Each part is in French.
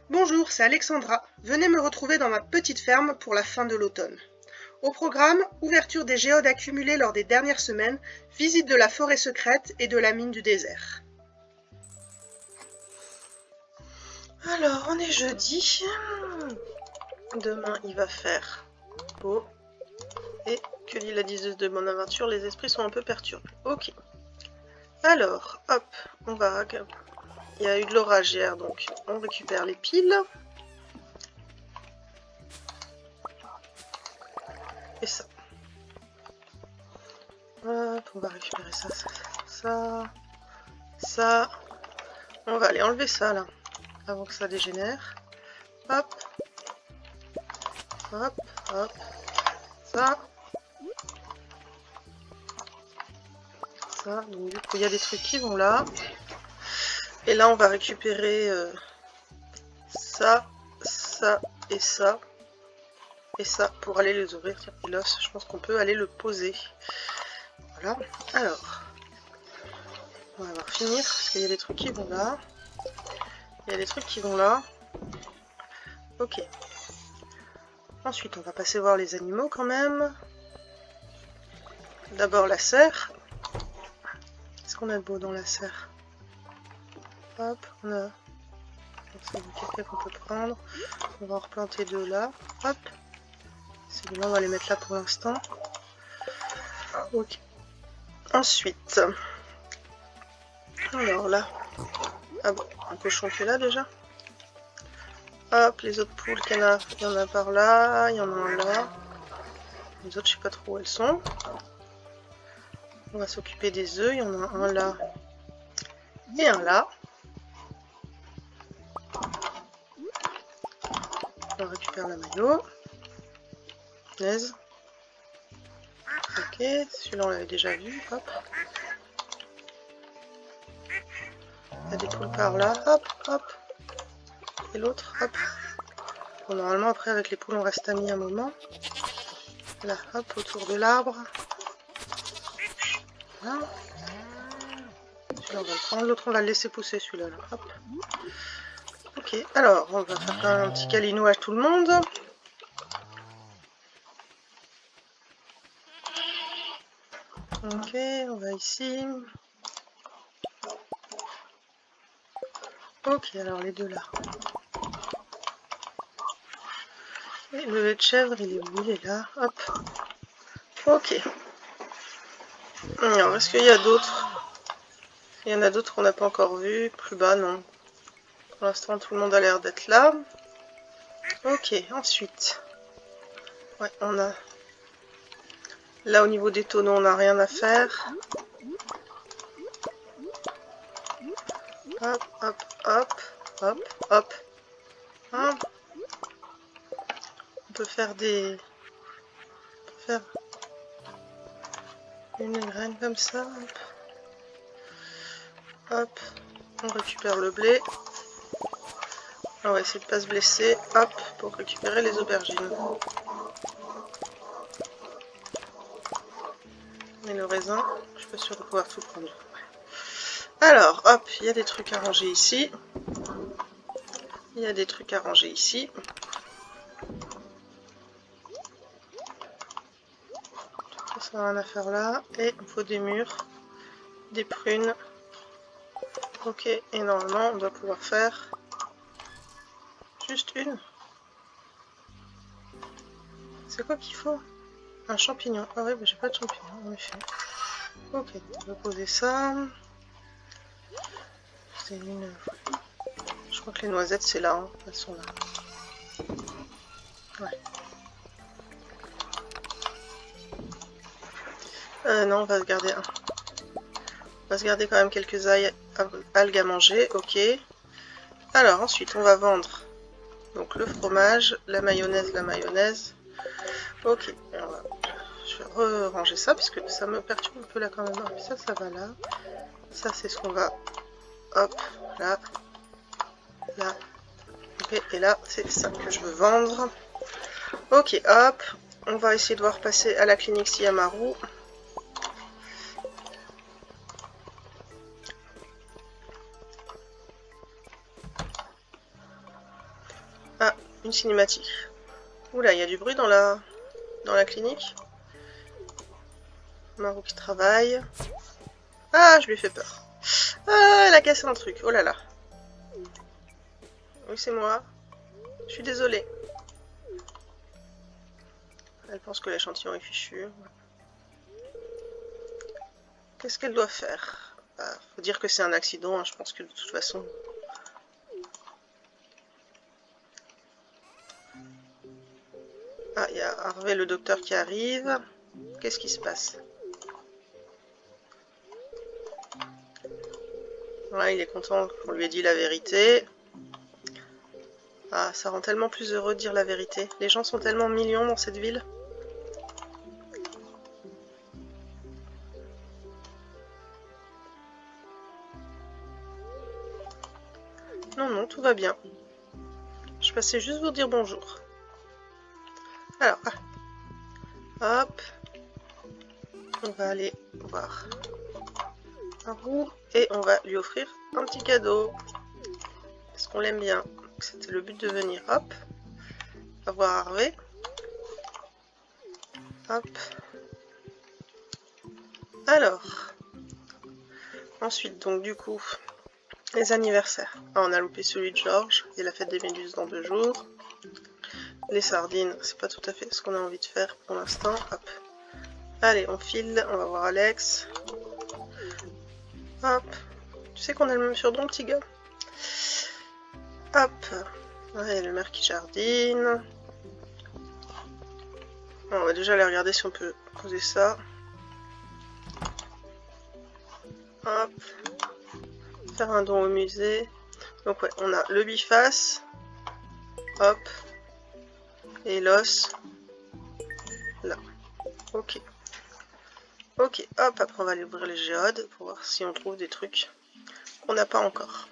Bonjour, c'est Alexandra. Venez me retrouver dans ma petite ferme pour la fin de l'automne. Au programme, ouverture des géodes accumulées lors des dernières semaines, visite de la forêt secrète et de la mine du désert. Alors, on est jeudi. Demain, il va faire beau. Et que dit la diseuse de mon aventure, les esprits sont un peu perturbés. Ok. Alors, hop, on va... Il y a eu de l'orage hier, donc on récupère les piles. Et ça. Hop, on va récupérer ça, ça. On va aller enlever ça, là, avant que ça dégénère. Hop. Hop, hop. Ça. Ça. Donc, du coup, il y a des trucs qui vont là. Et là, on va récupérer ça, ça et ça. Et ça pour aller les ouvrir. Tiens, et l'os, je pense qu'on peut aller le poser. Voilà. Alors, on va finir parce qu'il y a des trucs qui vont là. Il y a des trucs qui vont là. Ok. Ensuite, on va passer voir les animaux quand même. D'abord la serre. Qu'est-ce qu'on a de beau dans la serre? Hop, on a c'est du café qu'on peut prendre. On va en replanter deux là. Hop. Ces deux-là, on va les mettre là pour l'instant. Ok. Ensuite. Alors là. Ah bon, un cochon qui est là déjà. Hop, les autres poules qu'il y en a par là. Il y en a un là. Les autres, je sais pas trop où elles sont. On va s'occuper des œufs. Il y en a un là. Et un là. On récupère la maillot. Naise. Ok, celui-là on l'avait déjà vu. Hop. Il y a des poules par là. Hop, hop. Et l'autre, hop. Bon, normalement après avec les poules on reste amis un moment. Là, hop, autour de l'arbre. Voilà. Celui-là on va le prendre. L'autre on va le laisser pousser celui-là. Là. Hop. Ok, alors on va faire quand même un petit câlinou à tout le monde. Ok, on va ici. Ok, alors les deux là. Et le lait de chèvre, il est où? Il est là. Hop. Ok. Alors, est-ce qu'il y a d'autres? Il y en a d'autres qu'on n'a pas encore vu. Plus bas, non. Pour l'instant, tout le monde a l'air d'être là. Ok, ensuite. Ouais, on a... Là, au niveau des tonneaux, on n'a rien à faire. Hop, hop, hop, hop, hop. Hop. On peut faire des... On peut faire une graine comme ça. Hop. Hop. On récupère le blé. On va essayer de ne pas se blesser. Hop, pour récupérer les aubergines. Et le raisin, je suis pas sûre de pouvoir tout prendre. Alors, hop, il y a des trucs à ranger ici. Il y a des trucs à ranger ici. Ça n'a rien à faire là. Et il faut des mûres, des prunes. Ok, et normalement on doit pouvoir faire juste une. C'est quoi qu'il faut? Un champignon. Ah ouais, bah j'ai pas de champignon en effet. Ok, on va poser ça. C'est une... Je crois que les noisettes c'est là, hein. Elles sont là. Ouais. Non, on va se garder un. On va se garder quand même quelques algues à manger, ok. Alors ensuite on va vendre donc le fromage, la mayonnaise. Ok, je vais ranger ça parce que ça me perturbe un peu là quand même. Ah, ça va là. Ça c'est ce qu'on va... Hop, là. Là. Ok, et là c'est ça que je veux vendre. Ok, hop. On va essayer de voir passer à la clinique Siamaru. une cinématique. Oula, il y a du bruit dans la clinique. Marou qui travaille. Ah, je lui ai fait peur. Ah, elle a cassé un truc. Oh là là. Oui, c'est moi. Je suis désolée. Elle pense que l'échantillon est fichu. Qu'est-ce qu'elle doit faire? Faut dire que c'est un accident, hein. Je pense que de toute façon... Ah, il y a Harvey, le docteur, qui arrive. Qu'est-ce qui se passe? Ouais, il est content qu'on lui ait dit la vérité. Ah, ça rend tellement plus heureux de dire la vérité. Les gens sont tellement mignons dans cette ville. Non, non, tout va bien. Je passais juste vous dire bonjour. Alors, hop. On va aller voir Marou et on va lui offrir un petit cadeau. Est-ce qu'on l'aime bien? C'était le but de venir. Hop. On va voir Harvey. Hop. Alors. Ensuite, donc du coup, les anniversaires. Ah, on a loupé celui de George et la fête des méduses dans 2 jours. Les sardines, c'est pas tout à fait ce qu'on a envie de faire pour l'instant. Hop. Allez, on file, on va voir Alex. Hop. Tu sais qu'on a le même surnom, petit gars? Hop. Ouais, le maire qui jardine. On va déjà aller regarder si on peut poser ça. Hop. Faire un don au musée. Donc ouais, on a le biface. Hop. Et l'os. Là. Ok. Ok, hop, après on va aller ouvrir les géodes pour voir si on trouve des trucs qu'on n'a pas encore.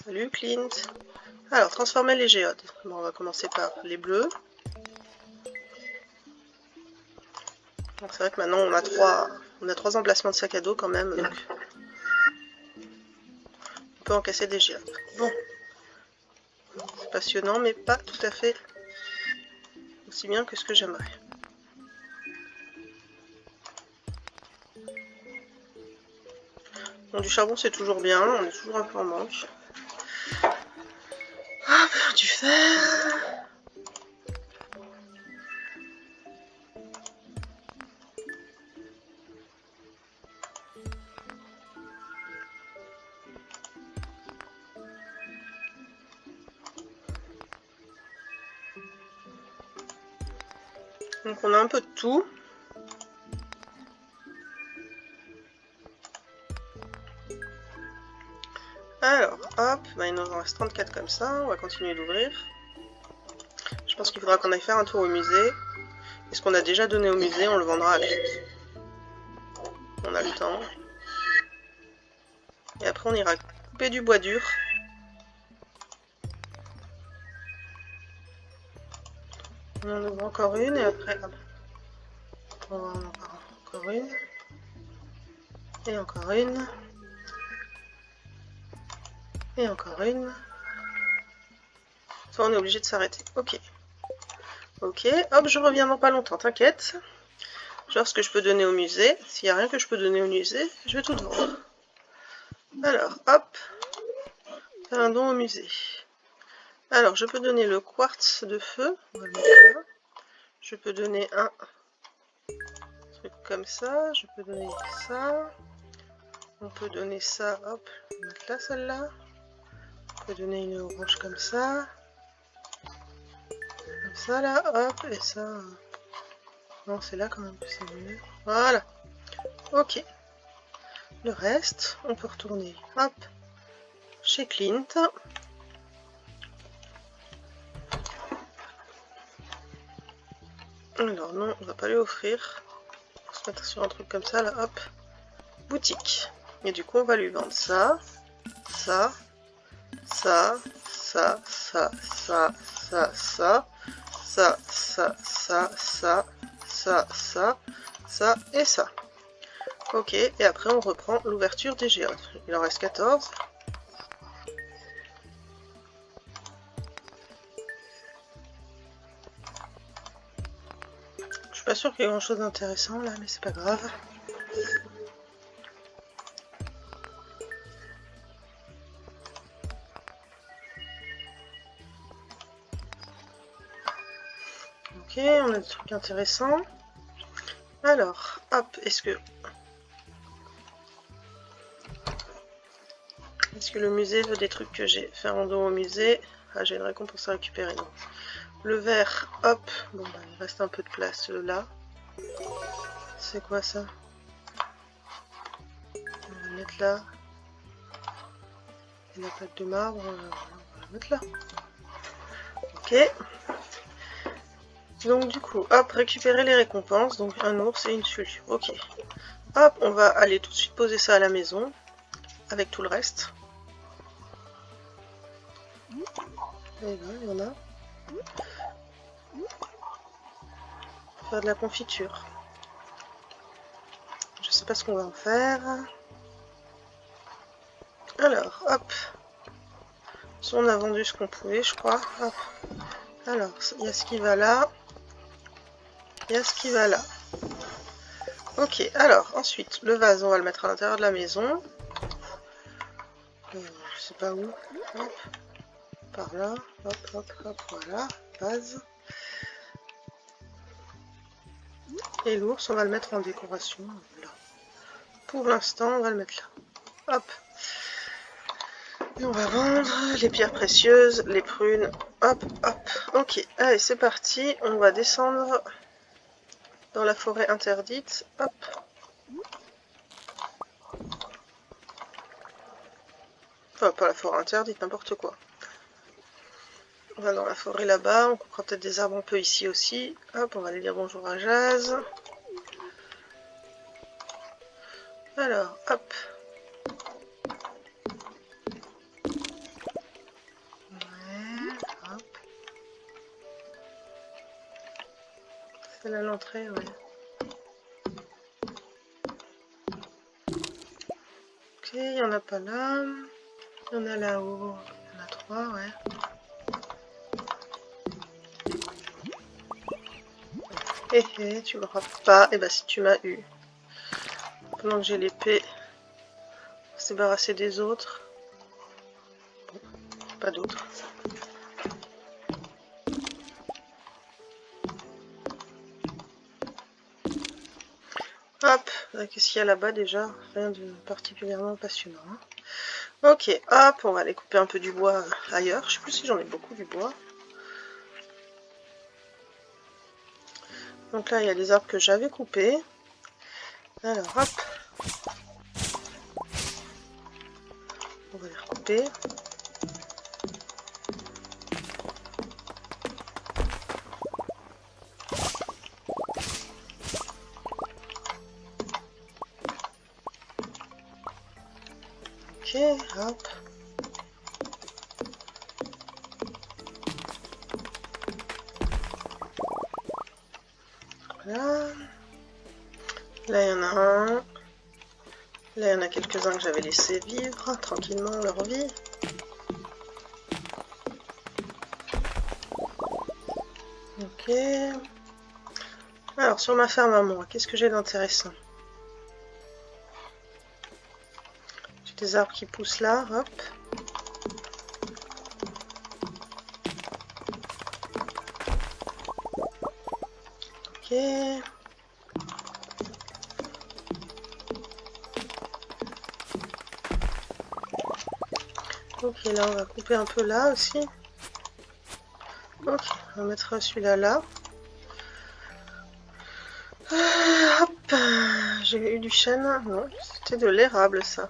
Salut Clint. Alors, transformer les géodes. Bon, on va commencer par les bleus. C'est vrai que maintenant on a trois emplacements de sac à dos quand même, donc on peut encaisser des géodes. Bon, c'est passionnant, mais pas tout à fait aussi bien que ce que j'aimerais. Bon, du charbon c'est toujours bien, on est toujours un peu en manque. Ah, du fer. Donc on a un peu de tout. Alors, hop, bah il nous en reste 34 comme ça, on va continuer d'ouvrir. Je pense qu'il faudra qu'on aille faire un tour au musée. Et ce qu'on a déjà donné au musée, on le vendra à Clint. On a le temps. Et après on ira couper du bois dur. On en ouvre encore une et après, hop. On va en avoir encore une. Et encore une. Et encore une. Soit on est obligé de s'arrêter. Ok. Ok, hop, je reviens dans pas longtemps, t'inquiète. Genre ce que je peux donner au musée. S'il n'y a rien que je peux donner au musée, je vais tout vendre. Alors, hop. Faire un don au musée. Alors, je peux donner le quartz de feu. On va le mettre là. Je peux donner un truc comme ça. Je peux donner ça. On peut donner ça, hop. On va mettre là, celle-là. On peut donner une orange comme ça. Comme ça, là, hop. Et ça... Non, c'est là quand même que c'est mieux. Voilà. Ok. Le reste, on peut retourner, hop, chez Clint. Alors non, on va pas lui offrir. On va se mettre sur un truc comme ça, là, hop. Boutique. Et du coup, on va lui vendre ça, ça, ça, ça, ça, ça, ça, ça, ça, ça, ça, ça, ça, ça, ça et ça. Ok, et après on reprend l'ouverture des géodes. Il en reste 14. Pas sûr qu'il y ait grand chose d'intéressant là, mais c'est pas grave. Ok, on a des trucs intéressants. Alors, hop, est-ce que le musée veut des trucs que j'ai fait en dos au musée? Ah, j'ai une récompense à récupérer. Non. Le verre, hop, bon bah, il reste un peu de place là. C'est quoi ça? On va le mettre là. Et la plaque de marbre, on va la mettre là. Ok. Donc du coup, hop, récupérer les récompenses. Donc un ours et une sculpture. Ok. Hop, on va aller tout de suite poser ça à la maison. Avec tout le reste. Et ben, il y en a. Faire de la confiture. Je sais pas ce qu'on va en faire. Alors, hop. On a vendu ce qu'on pouvait, je crois. Hop. Alors, il y a ce qui va là. Il y a ce qui va là. Ok, alors, ensuite, le vase, on va le mettre à l'intérieur de la maison. Je sais pas où. Hop. Par là. Hop, hop, hop, voilà. Vase. Et l'ours, on va le mettre en décoration. Là. Pour l'instant, on va le mettre là. Hop. Et on va vendre les pierres précieuses, les prunes. Hop, hop. Ok, allez, c'est parti. On va descendre dans la forêt interdite. Hop. Enfin, pas la forêt interdite, n'importe quoi. On va dans la forêt là-bas. On coupera peut-être des arbres un peu ici aussi. Hop, on va aller dire bonjour à Jazz. Alors, hop. Ouais, hop. C'est là l'entrée, ouais. Ok, il n'y en a pas là. Il y en a là-haut. Il y en a 3, ouais. Tu me frappes pas. Et bah si tu m'as eu. Pendant que j'ai l'épée, on va se débarrasser des autres. Bon, pas d'autres. Hop, qu'est-ce qu'il y a là-bas déjà? Rien de particulièrement passionnant. Hein. Ok, hop, on va aller couper un peu du bois ailleurs. Je sais plus si j'en ai beaucoup du bois. Donc là, il y a des arbres que j'avais coupés. Alors, hop. On va les recouper. Ok, hop. Voilà. Là, il y en a un. Là, il y en a quelques-uns que j'avais laissé vivre tranquillement leur vie. Ok. Alors, sur ma ferme à moi, qu'est-ce que j'ai d'intéressant? J'ai des arbres qui poussent là, hop. Ok. Ok, là on va couper un peu là aussi. Ok, on va mettre celui-là là. Hop, j'ai eu du chêne. Non, c'était de l'érable ça.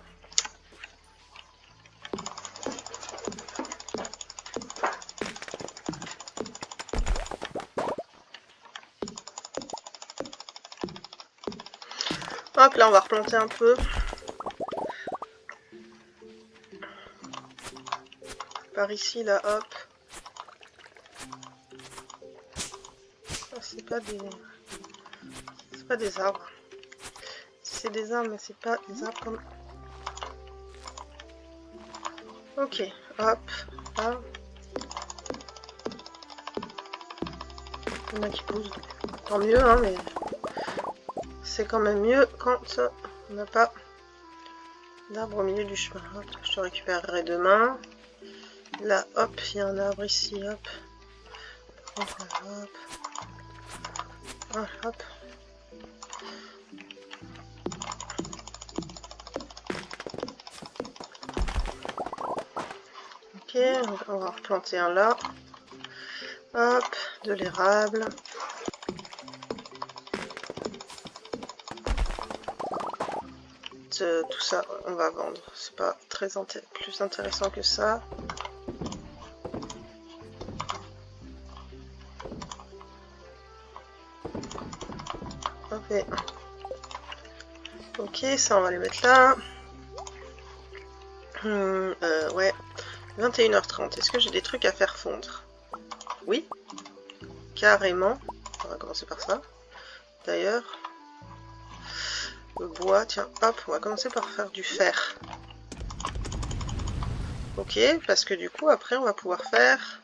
Hop, là on va replanter un peu. Par ici, là, hop. C'est pas des arbres. C'est des arbres, mais c'est pas des arbres comme... Ok, hop, là. Il y en a qui poussent. Tant mieux, hein, mais c'est quand même mieux quand on n'a pas d'arbre au milieu du chemin. Hop, je te récupérerai demain. Là, hop, il y a un arbre ici, hop. Hop, hop. Ah, hop. Ok, on va replanter un là. Hop, de l'érable. Tout ça, on va vendre. C'est pas très plus intéressant que ça. Ok. Ok, ça on va les mettre là. Ouais. 21h30. Est-ce que j'ai des trucs à faire fondre? Oui. Carrément. On va commencer par ça. D'ailleurs. Le bois, tiens, hop, on va commencer par faire du fer. Ok, parce que du coup, après, on va pouvoir faire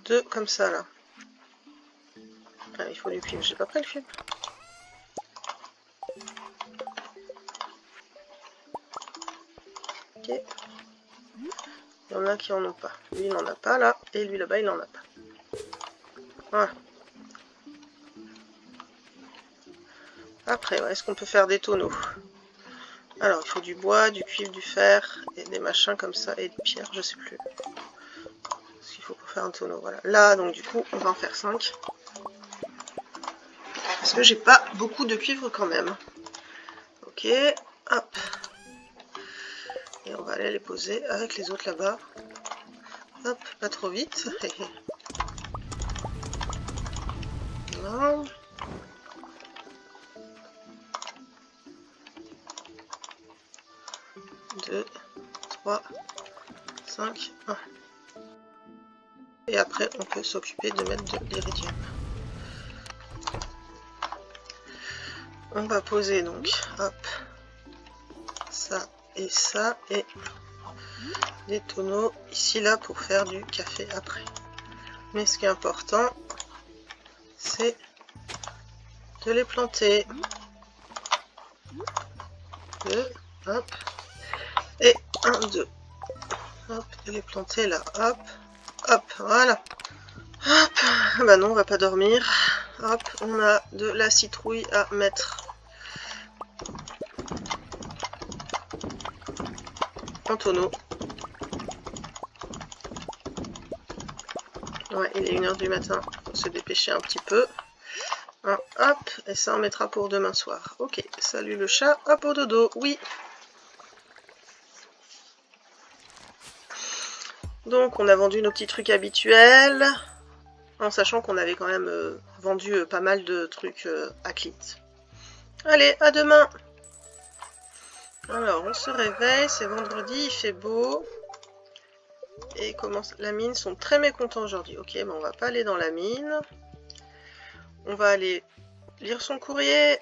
deux comme ça, là. Ah, il faut du cuivre. J'ai pas pris le cuivre. Ok. Il y en a qui en ont pas. Lui, il n'en a pas, là. Et lui, là-bas, il n'en a pas. Voilà. Après, est-ce qu'on peut faire des tonneaux? Alors, il faut du bois, du cuivre, du fer, et des machins comme ça, et des pierres, je sais plus. Ce qu'il faut pour faire un tonneau, voilà. Là, donc, du coup, on va en faire 5. Parce que j'ai pas beaucoup de cuivre quand même. Ok, hop. Et on va aller les poser avec les autres là-bas. Hop, pas trop vite. Voilà. 2, 3, 5, 1. Et après, on peut s'occuper de mettre de l'iridium. On va poser donc, hop, ça et ça, et des tonneaux ici, là, pour faire du café après. Mais ce qui est important, c'est de les planter. 2, hop, et 1, 2. Hop, de les planter là, hop, hop, voilà. Hop, bah non, on va pas dormir. Hop, on a de la citrouille à mettre en tonneau. Ouais, il est 1h du matin, faut se dépêcher un petit peu. Hop, et ça on mettra pour demain soir. Ok, salut le chat, hop au dodo, oui. Donc on a vendu nos petits trucs habituels, en sachant qu'on avait quand même vendu pas mal de trucs à Clint. Allez, à demain. Alors on se réveille, c'est vendredi, il fait beau. Et la mine sont très mécontents aujourd'hui. Ok, mais on va pas aller dans la mine. On va aller lire son courrier.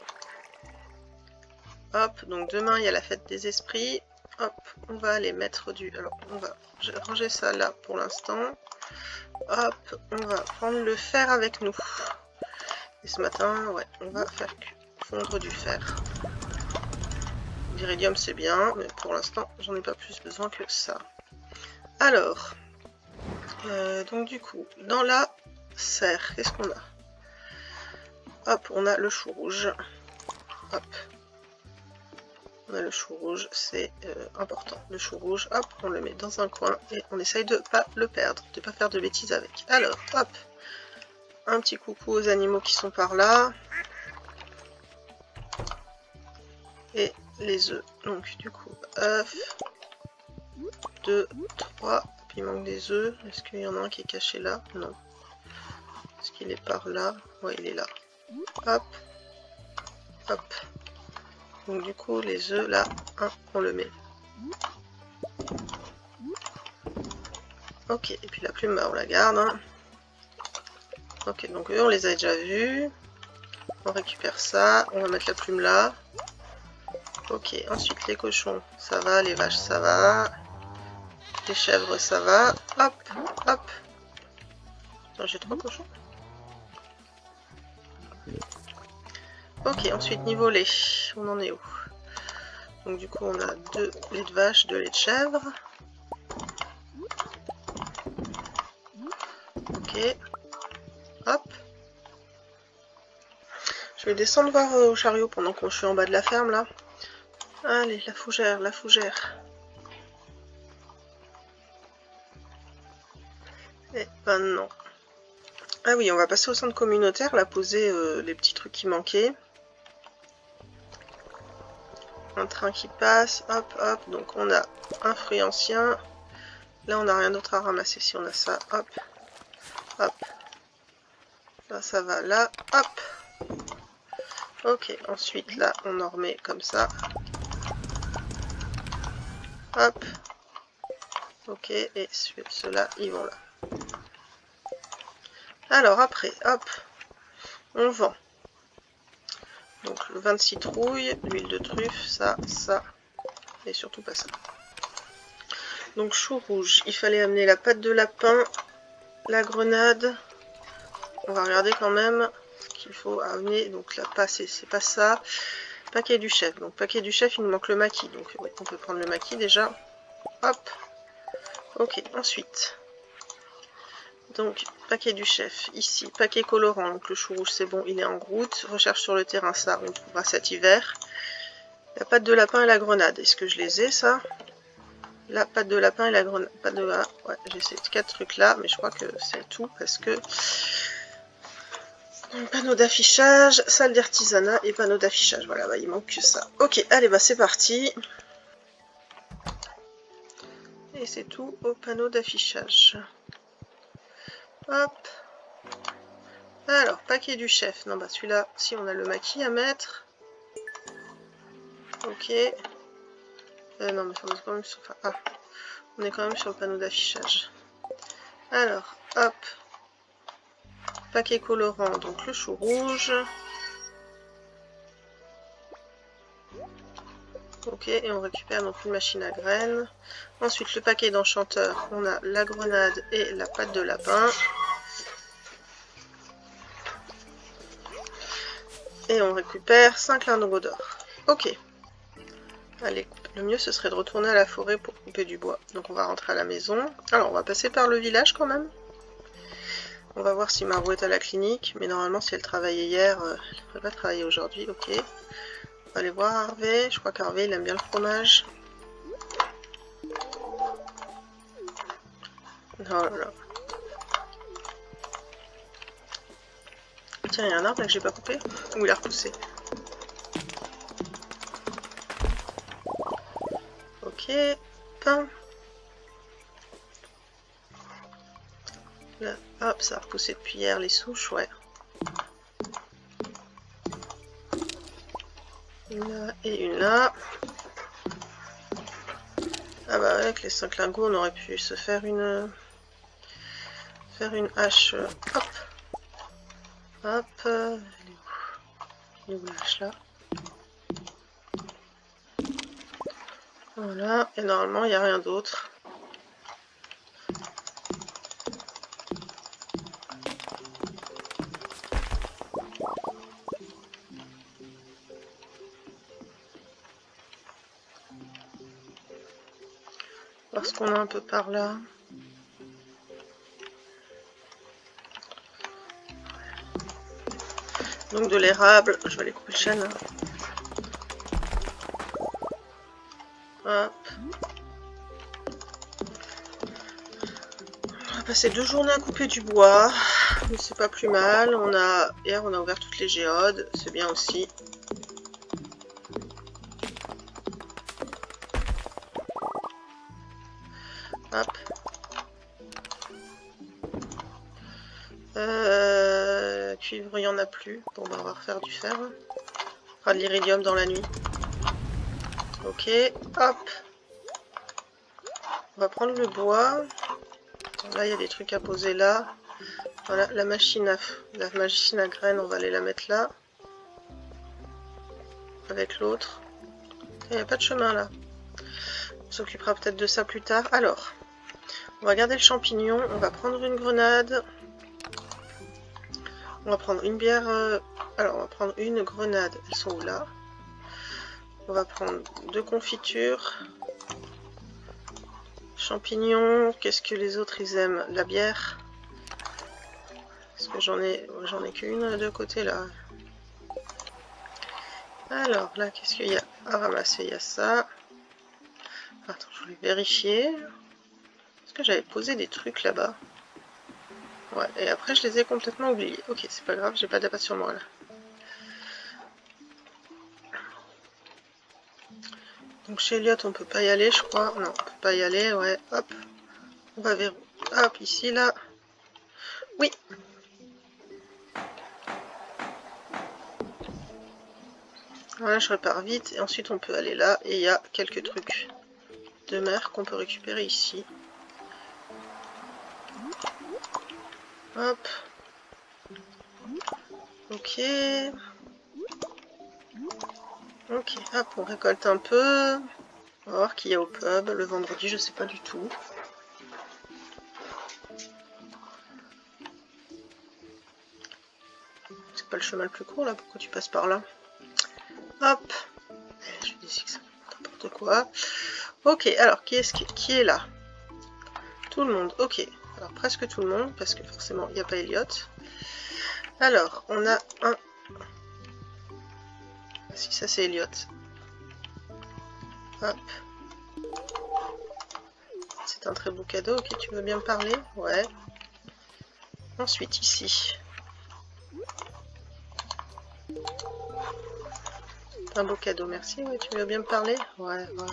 Hop, donc demain il y a la fête des esprits. Hop, on va aller mettre du... Alors, on va ranger ça là pour l'instant. Hop, on va prendre le fer avec nous. Et ce matin, ouais, on va faire fondre du fer. L'iridium c'est bien, mais pour l'instant, j'en ai pas plus besoin que ça. Alors, donc du coup, dans la serre, qu'est-ce qu'on a? Hop, on a le chou rouge. Hop. On a le chou rouge, c'est important. Le chou rouge, hop, on le met dans un coin et on essaye de pas le perdre, de pas faire de bêtises avec. Alors, hop, un petit coucou aux animaux qui sont par là. Et les œufs. Donc, du coup, œuf, 2, 3. Puis il manque des œufs. Est-ce qu'il y en a un qui est caché là? Non. Est-ce qu'il est par là? Ouais, il est là. Hop, hop. Donc du coup, les œufs, là, on le met. Ok, et puis la plume, bah, on la garde. Hein. Ok, donc eux, on les a déjà vus. On récupère ça. On va mettre la plume là. Ok, ensuite les cochons, ça va. Les vaches, ça va. Les chèvres, ça va. Hop, hop. Attends, j'ai 3 cochons. Ok, ensuite niveau lait, on en est où? Donc du coup on a 2 laits de vache, 2 laits de chèvre. Ok, hop. Je vais descendre voir au chariot pendant que je suis en bas de la ferme là. Allez, la fougère, la fougère. Eh ben non. Ah oui, on va passer au centre communautaire, là poser les petits trucs qui manquaient. Un train qui passe, hop, hop. Donc on a un fruit ancien. Là on n'a rien d'autre à ramasser si on a ça, hop, hop. Là ça va, là, hop. Ok, ensuite là on en remet comme ça. Hop. Ok, et ceux-là ils vont là. Alors après, hop, on vend. Donc le vin de citrouille, l'huile de truffe, ça, et surtout pas ça. Donc chou rouge, il fallait amener la pâte de lapin, la grenade. On va regarder quand même ce qu'il faut amener. Donc là, c'est pas ça. Paquet du chef. Donc paquet du chef, il nous manque le maquis. Donc ouais, on peut prendre le maquis déjà. Hop. Ok, ensuite. Donc paquet du chef, ici. Paquet colorant. Donc le chou rouge, c'est bon, il est en route. Recherche sur le terrain, ça, on trouvera cet hiver. La pâte de lapin et la grenade. Est-ce que je les ai, ça? La pâte de lapin et la grenade. Pâte de... ouais, j'ai ces 4 trucs là, mais je crois que c'est tout parce que... Panneau d'affichage, salle d'artisanat et panneau d'affichage. Voilà, bah, il manque que ça. Ok, allez, bah c'est parti. Et c'est tout au panneau d'affichage. Hop. Alors, paquet du chef. Non, bah celui-là, si on a le maquis à mettre. Ok. Non, mais on est quand même sur... Enfin, ah, on est quand même sur le panneau d'affichage. Alors, hop. Paquet colorant, donc le chou rouge. Ok, et on récupère donc une machine à graines. Ensuite, le paquet d'enchanteur, on a la grenade et la pâte de lapin. Et on récupère 5 lingots d'or. Ok. Allez, le mieux ce serait de retourner à la forêt pour couper du bois. Donc on va rentrer à la maison. Alors on va passer par le village quand même. On va voir si Margot est à la clinique. Mais normalement si elle travaillait hier, elle ne devrait pas travailler aujourd'hui. Ok. On va aller voir Harvey. Je crois qu'Harvey il aime bien le fromage. Oh là là. Tiens, il y a un arbre là que j'ai pas coupé. Ou il a repoussé. Ok. Pain. Là, hop, ça a repoussé depuis hier les souches, ouais. Une là et une là. Ah bah avec les 5 lingots on aurait pu se faire une hache. Hop. Hop. Elle est où la hache là? Voilà. Et normalement il n'y a rien d'autre. Parce qu'on a un peu par là. Donc de l'érable. Je vais aller couper le chêne. Hop. On va passer 2 journées à couper du bois. Mais c'est pas plus mal. Hier on a ouvert toutes les géodes. C'est bien aussi. Hop. Cuivre, il n'y en a plus. Bon, bah, on va refaire du fer. On fera de l'iridium dans la nuit. Ok, hop. On va prendre le bois. Là, il y a des trucs à poser là. Voilà, la machine à graines, on va aller la mettre là. Avec l'autre. Il n'y a pas de chemin là. On s'occupera peut-être de ça plus tard. Alors, on va garder le champignon. On va prendre une grenade. On va prendre une bière Alors, on va prendre une grenade. Elles sont où là? On va prendre 2 confitures. Champignons. Qu'est-ce que les autres ils aiment? La bière. Parce que j'en ai qu'une de côté là. Alors là, qu'est-ce qu'il y a à ramasser? Il y a ça. Attends, je voulais vérifier. Est-ce que j'avais posé des trucs là-bas? Ouais, et après je les ai complètement oubliés. Ok, c'est pas grave, j'ai pas d'appât sur moi là. Donc chez Elliot, on peut pas y aller, je crois. Non, on peut pas y aller, ouais. Hop, on va vers... Hop, ici, là. Oui. Voilà, je repars vite. Et ensuite, on peut aller là. Et il y a quelques trucs de mer qu'on peut récupérer ici. Hop. Ok. Ok, hop, on récolte un peu. On va voir qu'il y a au pub le vendredi, je sais pas du tout. C'est pas le chemin le plus court là, pourquoi tu passes par là? Hop. Je dis que c'est n'importe quoi. Ok, alors qui est là? Tout le monde, ok. Alors presque tout le monde, parce que forcément il n'y a pas Elliot. Alors, on a un... Si, ça c'est Elliot. Hop. C'est un très beau cadeau, ok, tu veux bien me parler? Ouais. Ensuite, ici. Un beau cadeau, merci, ouais, tu veux bien me parler? Ouais, ouais.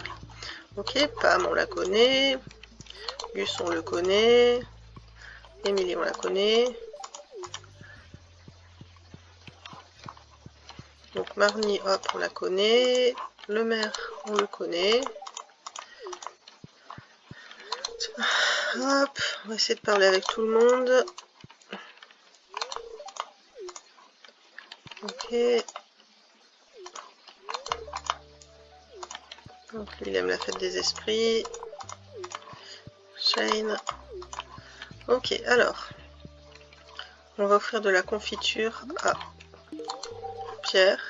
Ok, Pam, on la connaît. Gus, on le connaît. Émilie, on la connaît. Donc Marnie, hop, on la connaît. Le maire, on le connaît. Hop, on va essayer de parler avec tout le monde. Ok. Donc lui, il aime la fête des esprits. Shane. Ok, alors. On va offrir de la confiture à Pierre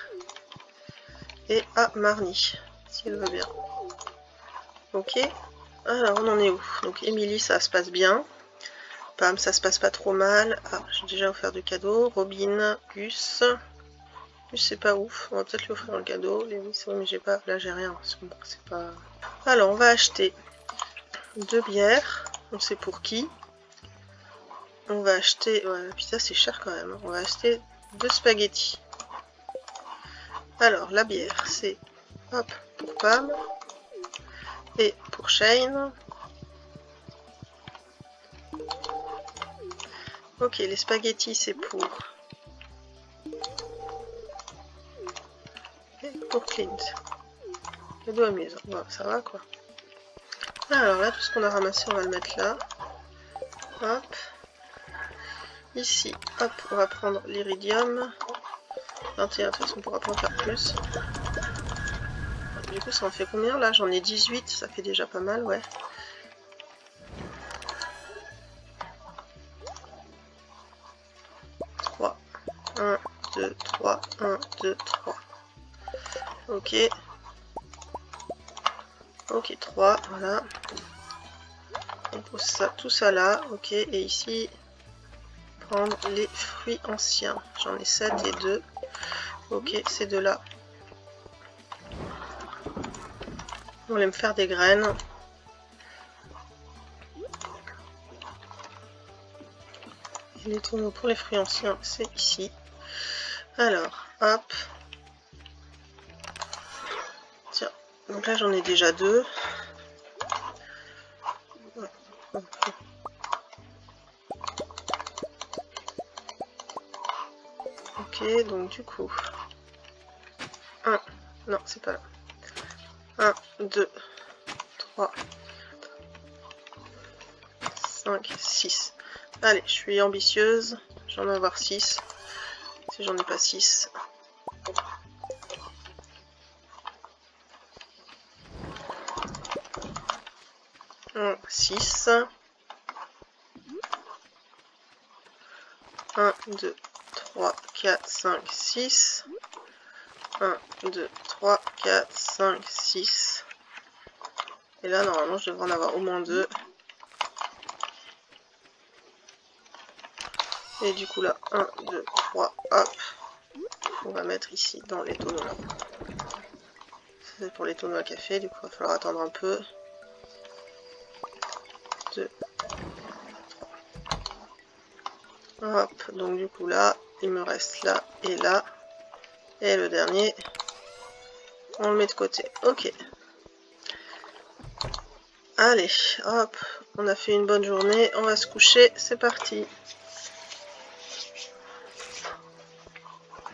et à Marnie, si elle veut bien. Ok. Alors, on en est où? Donc, Émilie, ça se passe bien. Pam, ça se passe pas trop mal. Ah, j'ai déjà offert du cadeau. Robin, Gus. Gus, c'est pas ouf. On va peut-être lui offrir un cadeau. Lewis, oui, mais j'ai pas. Là, j'ai rien. C'est pas. Alors, on va acheter 2 bières. On sait pour qui. On va acheter. Ouais, la pizza, c'est cher quand même. On va acheter 2 spaghettis. Alors, la bière, c'est. Hop, pour Pam. Et pour Shane. Ok, les spaghettis, c'est pour. Et pour Clint. Cadeau amusant. Bon, ça va quoi. Alors là, tout ce qu'on a ramassé, on va le mettre là. Hop. Ici, hop, on va prendre l'iridium. 21, de toute façon, on pourra pas en faire plus. Du coup, ça en fait combien là? J'en ai 18, ça fait déjà pas mal, ouais. Trois. 1, 2, 3, 1, 2, 3. Ok. Ok, 3, voilà. On pose ça, tout ça là, ok. Et ici, prendre les fruits anciens. J'en ai 7 et 2. Ok, ces deux-là. On va me faire des graines. Et les tourneaux pour les fruits anciens, c'est ici. Alors, hop. Tiens, donc là j'en ai déjà 2. Ok, donc du coup... 1, non, c'est pas là. 1, 2, 3, 5, 6. Allez, je suis ambitieuse. J'en ai avoir 6. Si j'en ai pas 6. 6. 1, 2, 3, 4, 5, 6. 1, 2, 3, 4, 5, 6. Et là, normalement, je devrais en avoir au moins 2. Et du coup, là, 1, 2, 3, hop. On va mettre ici dans les tonneaux là. C'est pour les tonneaux à café, du coup, il va falloir attendre un peu. 2, 3. Hop, donc du coup, là, il me reste là et là. Et le dernier, on le met de côté. Ok. Allez, hop, on a fait une bonne journée, on va se coucher, c'est parti.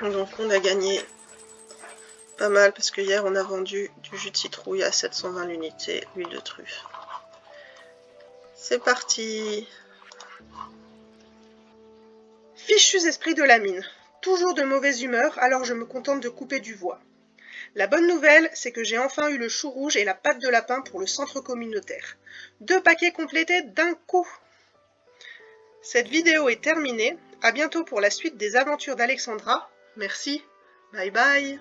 Donc on a gagné pas mal parce que hier on a vendu du jus de citrouille à 720 l'unité, huile de truffe. C'est parti. Fichus esprits de la mine. Toujours de mauvaise humeur, alors je me contente de couper du bois. La bonne nouvelle, c'est que j'ai enfin eu le chou rouge et la pâte de lapin pour le centre communautaire. 2 paquets complétés d'un coup. Cette vidéo est terminée. À bientôt pour la suite des aventures d'Alexandra. Merci. Bye bye.